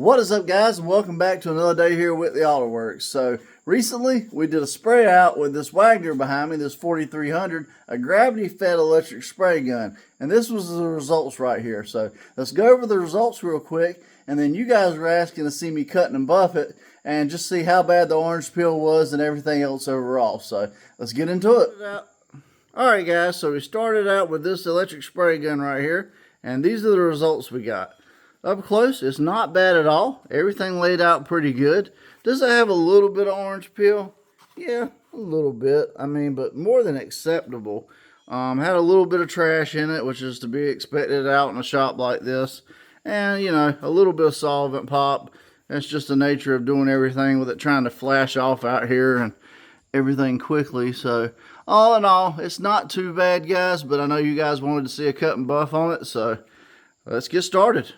What is up, guys, and welcome back to another day here with the Auto Works. So recently we did a spray out with this Wagner behind me, this 4300, a gravity fed electric spray gun, and this was the results right here. So let's go over the results real quick, and then you guys were asking to see me cut and buff it and just see how bad the orange peel was and everything else overall. So let's get into it. Alright guys, so we started out with this electric spray gun right here, and these are the results we got. Up close, it's not bad at all. Everything laid out pretty good. Does it have a little bit of orange peel? Yeah, a little bit. I mean, but more than acceptable. Had a little bit of trash in it, which is to be expected out in a shop like this. And, you know, a little bit of solvent pop. That's just the nature of doing everything with it, trying to flash off out here and everything quickly. So, all in all, it's not too bad, guys. But I know you guys wanted to see a cut and buff on it, so let's get started.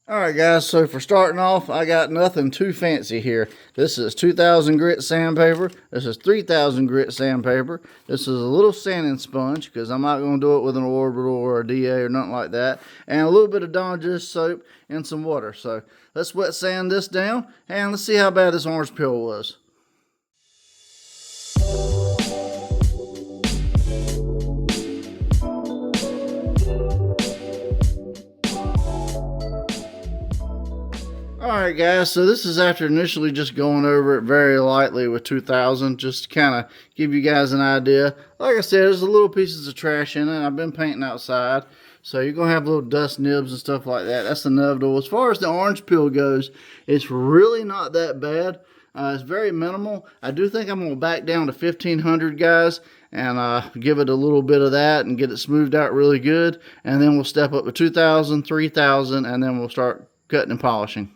Alright guys, so for starting off, I got nothing too fancy here. This is 2000 grit sandpaper. This is 3000 grit sandpaper. This is a little sanding sponge, because I'm not going to do it with an orbital or a DA or nothing like that. And a little bit of Dawn Dish soap and some water. So let's wet sand this down, and let's see how bad this orange peel was. Alright guys, so this is after initially just going over it very lightly with 2000, just to kind of give you guys an idea. Like I said, there's a little pieces of trash in it. I've been painting outside, so you're going to have little dust nibs and stuff like that. That's inevitable. As far as the orange peel goes, it's really not that bad. It's very minimal. I do think I'm going to back down to 1500, guys, and give it a little bit of that and get it smoothed out really good. And then we'll step up to 2000, 3000, and then we'll start cutting and polishing.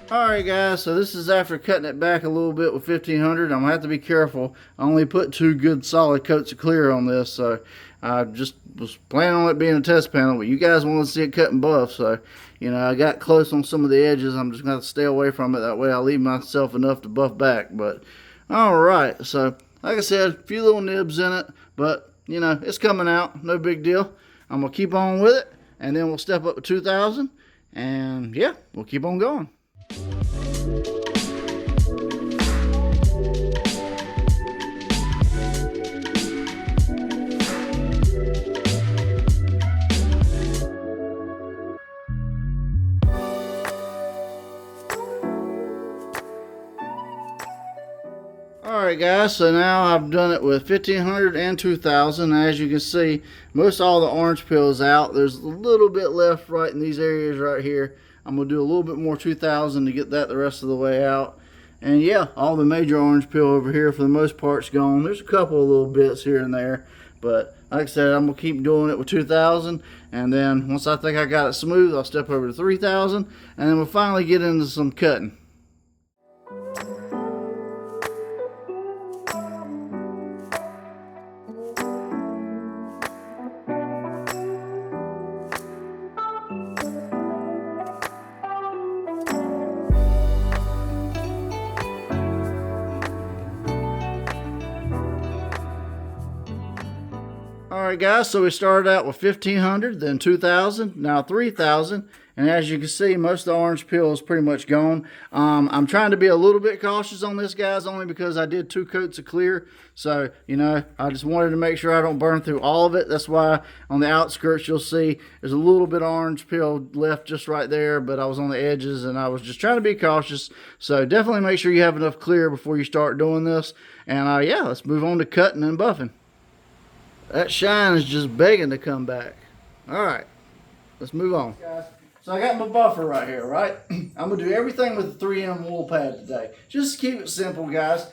Alright guys, so this is after cutting it back a little bit with 1500. I'm going to have to be careful. I only put 2 good solid coats of clear on this, so I just was planning on it being a test panel, but you guys want to see it cut and buff, so you know, I got close on some of the edges. I'm just going to stay away from it. That way I'll leave myself enough to buff back. But alright, so like I said, a few little nibs in it, but you know, it's coming out, no big deal. I'm going to keep on with it, and then we'll step up to 2000, and yeah, we'll keep on going. Alright guys, so now I've done it with 1500 and 2000. As you can see, most all the orange peel is out. There's a little bit left right in these areas right here. I'm going to do a little bit more 2000 to get that the rest of the way out. And yeah, all the major orange peel over here for the most part's gone. There's a couple of little bits here and there. But like I said, I'm going to keep doing it with 2000. And then once I think I got it smooth, I'll step over to 3000. And then we'll finally get into some cutting. Alright guys, so we started out with 1500, then 2000, now 3000, and as you can see, most of the orange peel is pretty much gone. I'm trying to be a little bit cautious on this, guys, only because I did 2 coats of clear, so, you know, I just wanted to make sure I don't burn through all of it. That's why on the outskirts you'll see there's a little bit of orange peel left just right there, but I was on the edges and I was just trying to be cautious, so definitely make sure you have enough clear before you start doing this, and yeah, let's move on to cutting and buffing. That shine is just begging to come back. Alright, let's move on. So I got my buffer right here, right? I'm going to do everything with the 3M wool pad today. Just keep it simple, guys.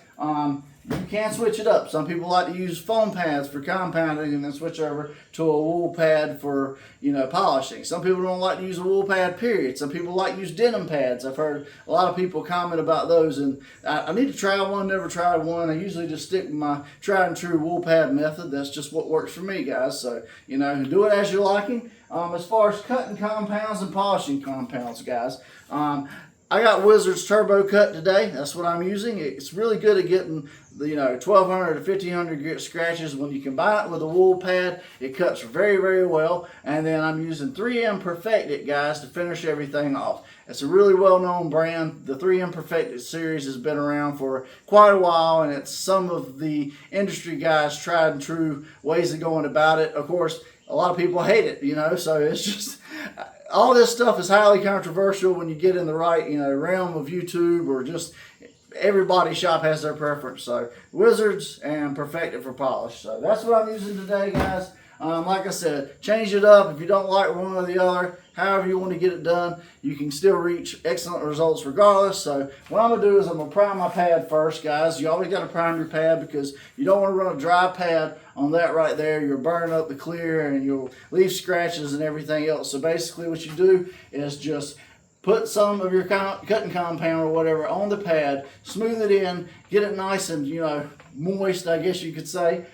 you can switch it up. Some people like to use foam pads for compounding and then switch over to a wool pad for, polishing. Some people don't like to use a wool pad, period. Some people like to use denim pads. I've heard a lot of people comment about those, and I need to try one, never tried one. I usually just stick with my tried and true wool pad method. That's just what works for me, guys. So, do it as you're liking. As far as cutting compounds and polishing compounds, guys, I got Wizard's Turbo Cut today. That's what I'm using. It's really good at getting the 1,200 to 1,500 scratches. When you combine it with a wool pad, it cuts very, very well. And then I'm using 3M Perfect-It, guys, to finish everything off. It's a really well-known brand. The 3M Perfect-It series has been around for quite a while, and it's some of the industry guys' tried and true ways of going about it. Of course, a lot of people hate it, so it's just... all this stuff is highly controversial when you get in the right, realm of YouTube, or just everybody's shop has their preference. So Wizards and Perfect-It for polish. So that's what I'm using today, guys. Like I said, change it up. If you don't like one or the other, however you want to get it done, you can still reach excellent results regardless. So what I'm going to do is I'm going to prime my pad first, guys. You always got to prime your pad because you don't want to run a dry pad on that right there. You'll burn up the clear and you'll leave scratches and everything else. So basically what you do is just put some of your cutting compound or whatever on the pad, smooth it in, get it nice and, moist, I guess you could say.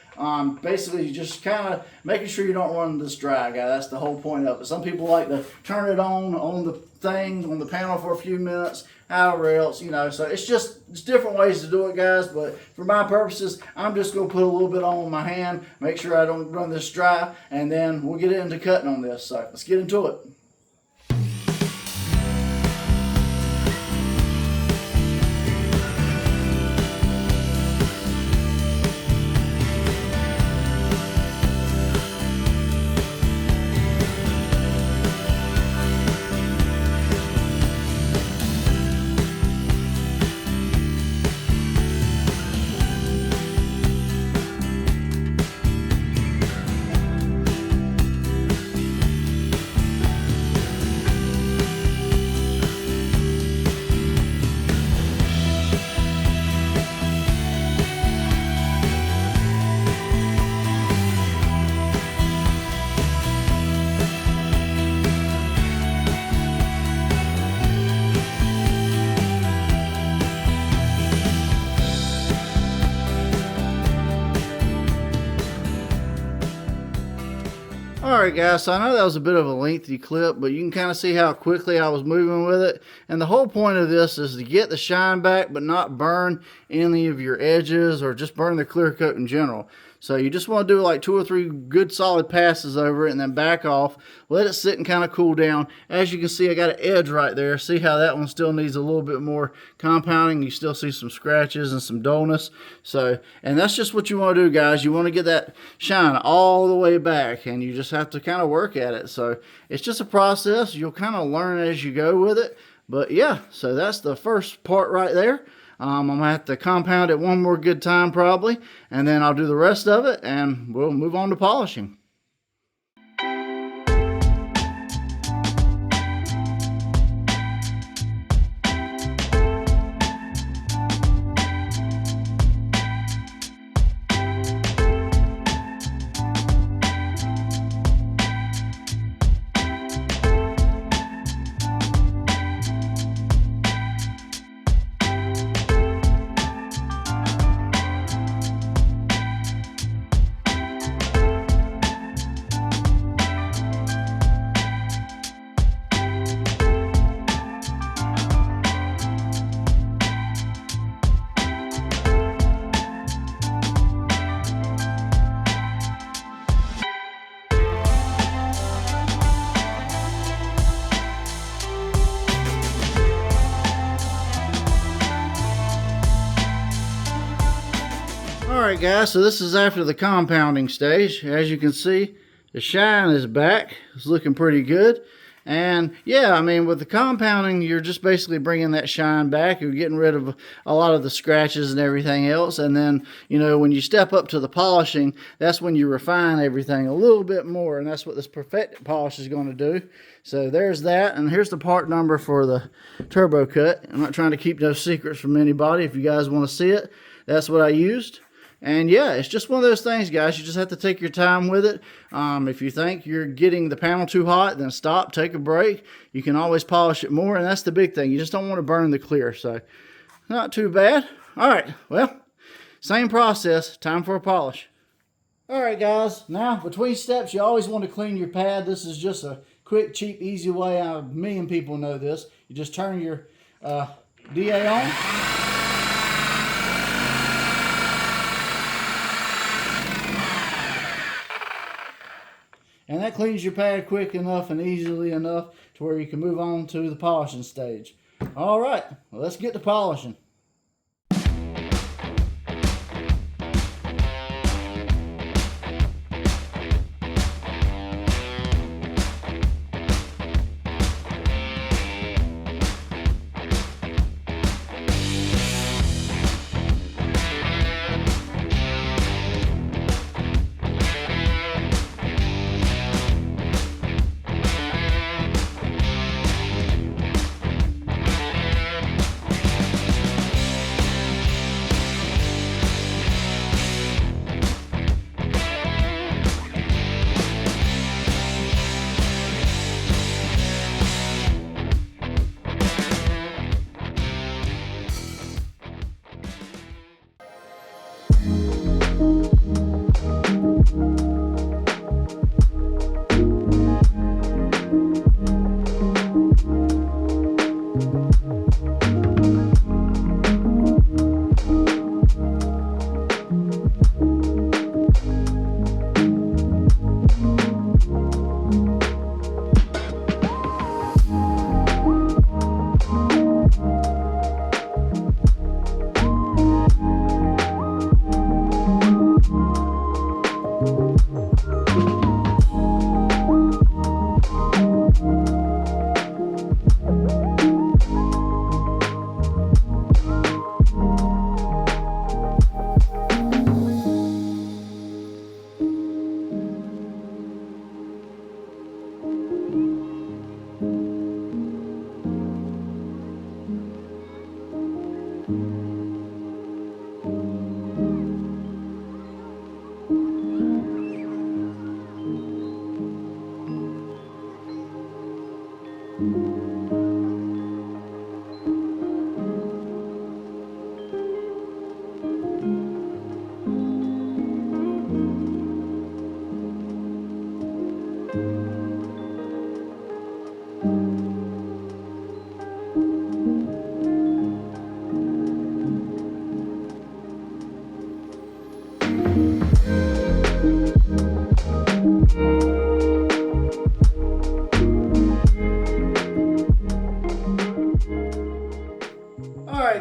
Basically, just kind of making sure you don't run this dry, guy. That's the whole point of it. Some people like to turn it on the thing, on the panel for a few minutes, however else, So it's different ways to do it, guys. But for my purposes, I'm just going to put a little bit on my hand, make sure I don't run this dry, and then we'll get into cutting on this. So let's get into it. Alright guys, so I know that was a bit of a lengthy clip, but you can kind of see how quickly I was moving with it. And the whole point of this is to get the shine back, but not burn any of your edges or just burn the clear coat in general. So you just want to do like 2 or 3 good solid passes over it and then back off. Let it sit and kind of cool down. As you can see, I got an edge right there. See how that one still needs a little bit more compounding. You still see some scratches and some dullness. So, and that's just what you want to do, guys. You want to get that shine all the way back, and you just have to kind of work at it. So it's just a process. You'll kind of learn as you go with it. But yeah, so that's the first part right there. I'm going to have to compound it one more good time probably, and then I'll do the rest of it, and we'll move on to polishing. Alright guys, so this is after the compounding stage. As you can see, the shine is back. It's looking pretty good. And yeah, I mean, with the compounding, you're just basically bringing that shine back. You're getting rid of a lot of the scratches and everything else. And then, you know, when you step up to the polishing, that's when you refine everything a little bit more. And that's what this Perfect-It polish is going to do. So there's that. And here's the part number for the turbo cut. I'm not trying to keep no secrets from anybody. If you guys want to see it, that's what I used. And yeah, it's just one of those things, guys. You just have to take your time with it. If you think you're getting the panel too hot, then stop, take a break. You can always polish it more, and that's the big thing. You just don't want to burn the clear. So not too bad. All right, well, same process, time for a polish. All right, guys, now between steps, you always want to clean your pad. This is just a quick, cheap, easy way. A million people know this. You just turn your DA on. And that cleans your pad quick enough and easily enough to where you can move on to the polishing stage. All right, well, let's get to polishing.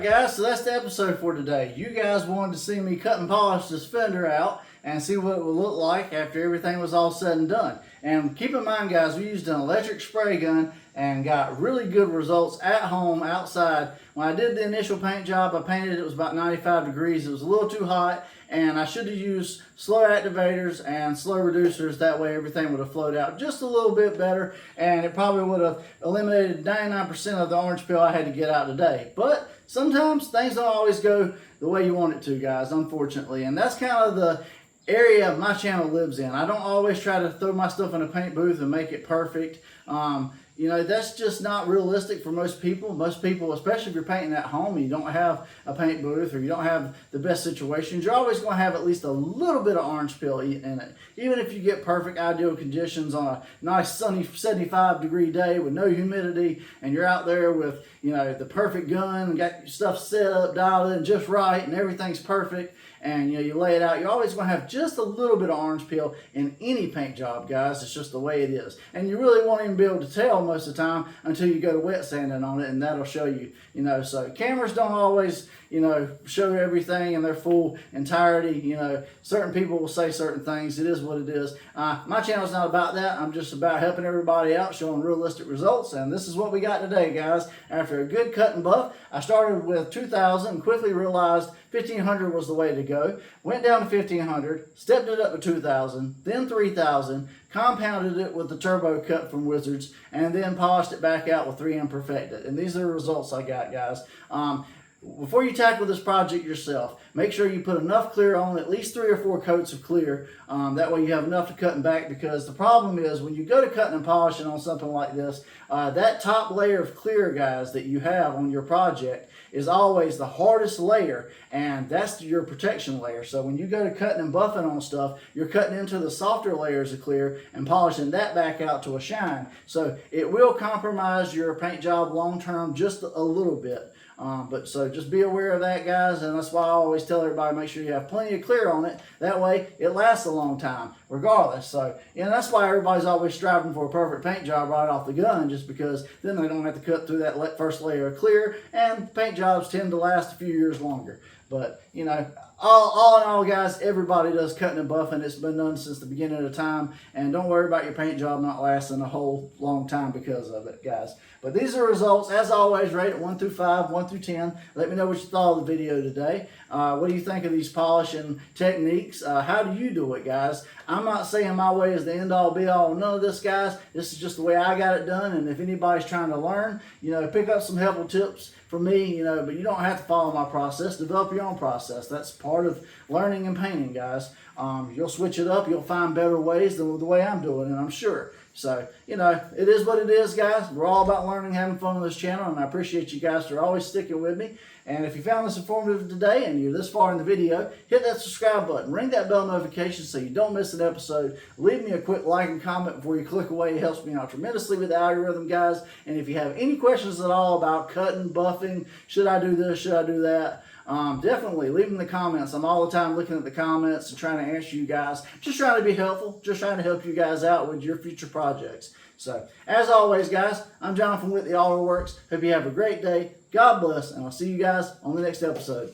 Guys, so that's the episode for today. You guys wanted to see me cut and polish this fender out and see what it would look like after everything was all said and done. And keep in mind, guys, we used an electric spray gun and got really good results at home, outside. When I did the initial paint job, I painted it was about 95 degrees. It was a little too hot, and I should have used slow activators and slow reducers. That way everything would have flowed out just a little bit better, and it probably would have eliminated 99% of the orange peel I had to get out today. But sometimes things don't always go the way you want it to, guys, unfortunately. And that's kind of the area my channel lives in. I don't always try to throw my stuff in a paint booth and make it perfect. You know, that's just not realistic for most people. Most people, especially if you're painting at home and you don't have a paint booth or you don't have the best situations, you're always going to have at least a little bit of orange peel in it. Even if you get perfect ideal conditions on a nice sunny 75-degree day with no humidity, and you're out there with, you know, the perfect gun and got your stuff set up, dialed in just right, and everything's perfect, and you know, you lay it out, you're always going to have just a little bit of orange peel in any paint job, guys. It's just the way it is. And you really won't even be able to tell most of the time until you go to wet sanding on it, and that'll show you, you know. So cameras don't always, you know, show everything in their full entirety. You know, certain people will say certain things. It is what it is. My channel's not about that. I'm just about helping everybody out, showing realistic results, and this is what we got today, guys. After a good cut and buff, I started with 2,000 and quickly realized 1,500 was the way to go. Went down to 1,500, stepped it up to 2,000, then 3,000, compounded it with the turbo cut from Wizards, and then polished it back out with 3M Perfected. And these are the results I got, guys. before you tackle this project yourself, make sure you put enough clear on, at least 3 or 4 coats of clear. That way you have enough to cutting back, because the problem is when you go to cutting and polishing on something like this, that top layer of clear, guys, that you have on your project is always the hardest layer, and that's your protection layer. So when you go to cutting and buffing on stuff, you're cutting into the softer layers of clear and polishing that back out to a shine. So it will compromise your paint job long term just a little bit. So just be aware of that, guys, and that's why I always tell everybody, make sure you have plenty of clear on it. That way it lasts a long time regardless. So that's why everybody's always striving for a perfect paint job right off the gun, just because then they don't have to cut through that first layer of clear, and paint jobs tend to last a few years longer. But all in all, guys, everybody does cutting and buffing. It's been done since the beginning of the time, and don't worry about your paint job not lasting a whole long time because of it, guys. But these are results, as always, rated 1 through 5, 1 through 10. Let me know what you thought of the video today. What do you think of these polishing techniques? How do you do it, guys? I'm not saying my way is the end-all, be-all, none of this, guys. This is just the way I got it done, and if anybody's trying to learn, pick up some helpful tips from me, but you don't have to follow my process. Develop your own process. That's part of learning and painting, guys. You'll switch it up. You'll find better ways than the way I'm doing it, I'm sure. So, it is what it is, guys. We're all about learning, having fun on this channel, and I appreciate you guys for always sticking with me. And if you found this informative today and you're this far in the video, hit that subscribe button, ring that bell notification so you don't miss an episode. Leave me a quick like and comment before you click away. It helps me out tremendously with the algorithm, guys. And if you have any questions at all about cutting, buffing, should I do this, should I do that, definitely leave them in the comments. I'm all the time looking at the comments and trying to answer you guys. Just trying to be helpful. Just trying to help you guys out with your future projects. So, as always, guys, I'm John from WHITLEY Auto Works. Hope you have a great day. God bless, and I'll see you guys on the next episode.